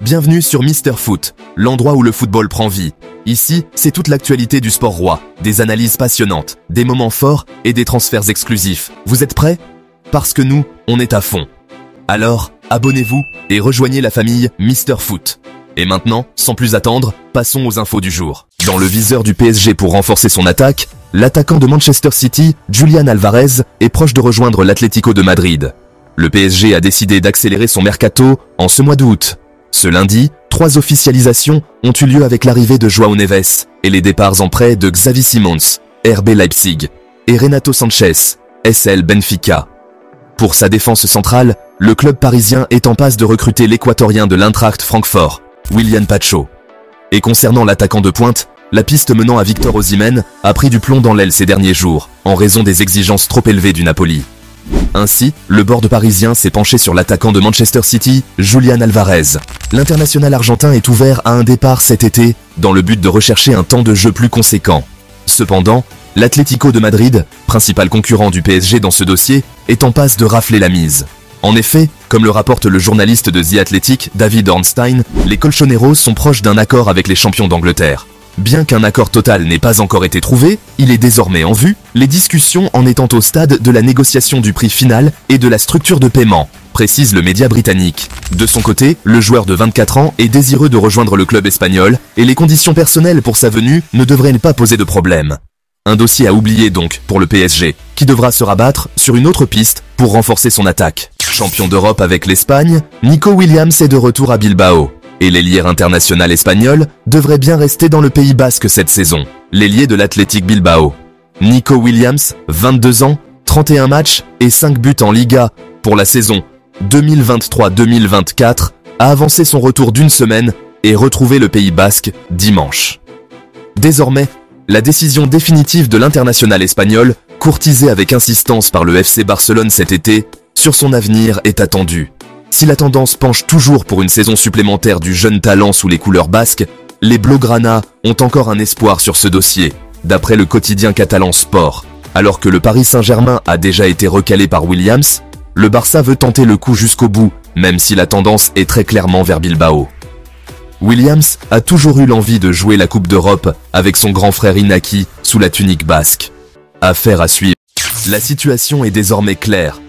Bienvenue sur Mister Foot, l'endroit où le football prend vie. Ici, c'est toute l'actualité du sport roi, des analyses passionnantes, des moments forts et des transferts exclusifs. Vous êtes prêts? Parce que nous, on est à fond. Alors, abonnez-vous et rejoignez la famille Mister Foot. Et maintenant, sans plus attendre, passons aux infos du jour. Dans le viseur du PSG pour renforcer son attaque, l'attaquant de Manchester City, Julián Álvarez, est proche de rejoindre l'Atlético de Madrid. Le PSG a décidé d'accélérer son mercato en ce mois d'août. Ce lundi, 3 officialisations ont eu lieu avec l'arrivée de João Neves et les départs en prêt de Xavi Simons, RB Leipzig, et Renato Sanchez, SL Benfica. Pour sa défense centrale, le club parisien est en passe de recruter l'équatorien de l'Eintracht Francfort, Willian Pacho. Et concernant l'attaquant de pointe, la piste menant à Victor Osimhen a pris du plomb dans l'aile ces derniers jours, en raison des exigences trop élevées du Napoli. Ainsi, le board parisien s'est penché sur l'attaquant de Manchester City, Julián Álvarez. L'international argentin est ouvert à un départ cet été, dans le but de rechercher un temps de jeu plus conséquent. Cependant, l'Atlético de Madrid, principal concurrent du PSG dans ce dossier, est en passe de rafler la mise. En effet, comme le rapporte le journaliste de The Athletic, David Ornstein, les Colchoneros sont proches d'un accord avec les champions d'Angleterre. Bien qu'un accord total n'ait pas encore été trouvé, il est désormais en vue, les discussions en étant au stade de la négociation du prix final et de la structure de paiement, précise le média britannique. De son côté, le joueur de 24 ans est désireux de rejoindre le club espagnol et les conditions personnelles pour sa venue ne devraient pas poser de problème. Un dossier à oublier donc pour le PSG, qui devra se rabattre sur une autre piste pour renforcer son attaque. Champion d'Europe avec l'Espagne, Nico Williams est de retour à Bilbao. Et l'ailier international espagnol devrait bien rester dans le Pays Basque cette saison, l'ailier de l'Athletic Bilbao. Nico Williams, 22 ans, 31 matchs et 5 buts en Liga pour la saison 2023-2024, a avancé son retour d'une semaine et retrouvé le Pays Basque dimanche. Désormais, la décision définitive de l'international espagnol, courtisée avec insistance par le FC Barcelone cet été, sur son avenir est attendue. Si la tendance penche toujours pour une saison supplémentaire du jeune talent sous les couleurs basques, les Blaugrana ont encore un espoir sur ce dossier, d'après le quotidien catalan Sport. Alors que le Paris Saint-Germain a déjà été recalé par Williams, le Barça veut tenter le coup jusqu'au bout, même si la tendance est très clairement vers Bilbao. Williams a toujours eu l'envie de jouer la Coupe d'Europe avec son grand frère Inaki sous la tunique basque. Affaire à suivre. La situation est désormais claire.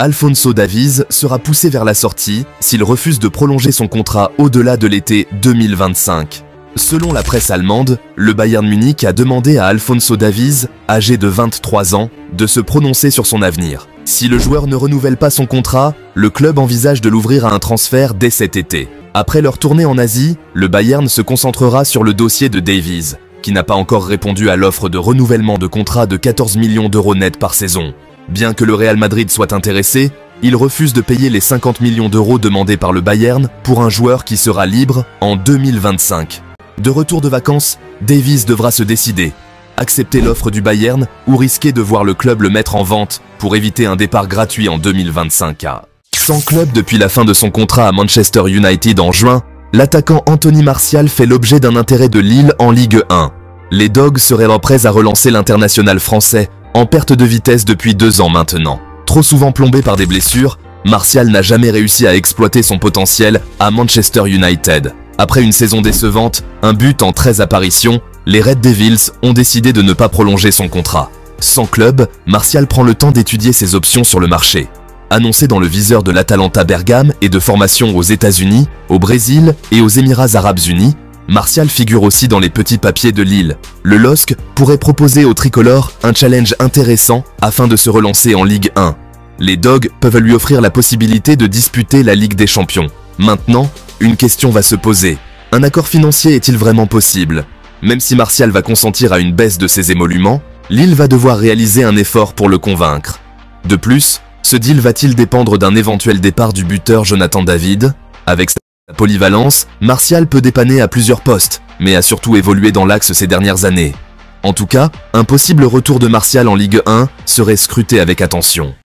Alphonso Davies sera poussé vers la sortie s'il refuse de prolonger son contrat au-delà de l'été 2025. Selon la presse allemande, le Bayern Munich a demandé à Alphonso Davies, âgé de 23 ans, de se prononcer sur son avenir. Si le joueur ne renouvelle pas son contrat, le club envisage de l'ouvrir à un transfert dès cet été. Après leur tournée en Asie, le Bayern se concentrera sur le dossier de Davies, qui n'a pas encore répondu à l'offre de renouvellement de contrat de 14 millions d'euros net par saison. Bien que le Real Madrid soit intéressé, il refuse de payer les 50 millions d'euros demandés par le Bayern pour un joueur qui sera libre en 2025. De retour de vacances, Davies devra se décider. Accepter l'offre du Bayern ou risquer de voir le club le mettre en vente pour éviter un départ gratuit en 2025. Sans club depuis la fin de son contrat à Manchester United en juin, l'attaquant Anthony Martial fait l'objet d'un intérêt de Lille en Ligue 1. Les Dogs seraient alors prêts à relancer l'international français en perte de vitesse depuis 2 ans maintenant. Trop souvent plombé par des blessures, Martial n'a jamais réussi à exploiter son potentiel à Manchester United. Après une saison décevante, un but en 13 apparitions, les Red Devils ont décidé de ne pas prolonger son contrat. Sans club, Martial prend le temps d'étudier ses options sur le marché. Annoncé dans le viseur de l'Atalanta Bergame et de formation aux États-Unis, au Brésil et aux Émirats Arabes Unis, Martial figure aussi dans les petits papiers de Lille. Le LOSC pourrait proposer aux tricolores un challenge intéressant afin de se relancer en Ligue 1. Les Dogs peuvent lui offrir la possibilité de disputer la Ligue des Champions. Maintenant, une question va se poser. Un accord financier est-il vraiment possible? Même si Martial va consentir à une baisse de ses émoluments, Lille va devoir réaliser un effort pour le convaincre. De plus, ce deal va-t-il dépendre d'un éventuel départ du buteur Jonathan David? Avec sa polyvalence, Martial peut dépanner à plusieurs postes, mais a surtout évolué dans l'axe ces dernières années. En tout cas, un possible retour de Martial en Ligue 1 serait scruté avec attention.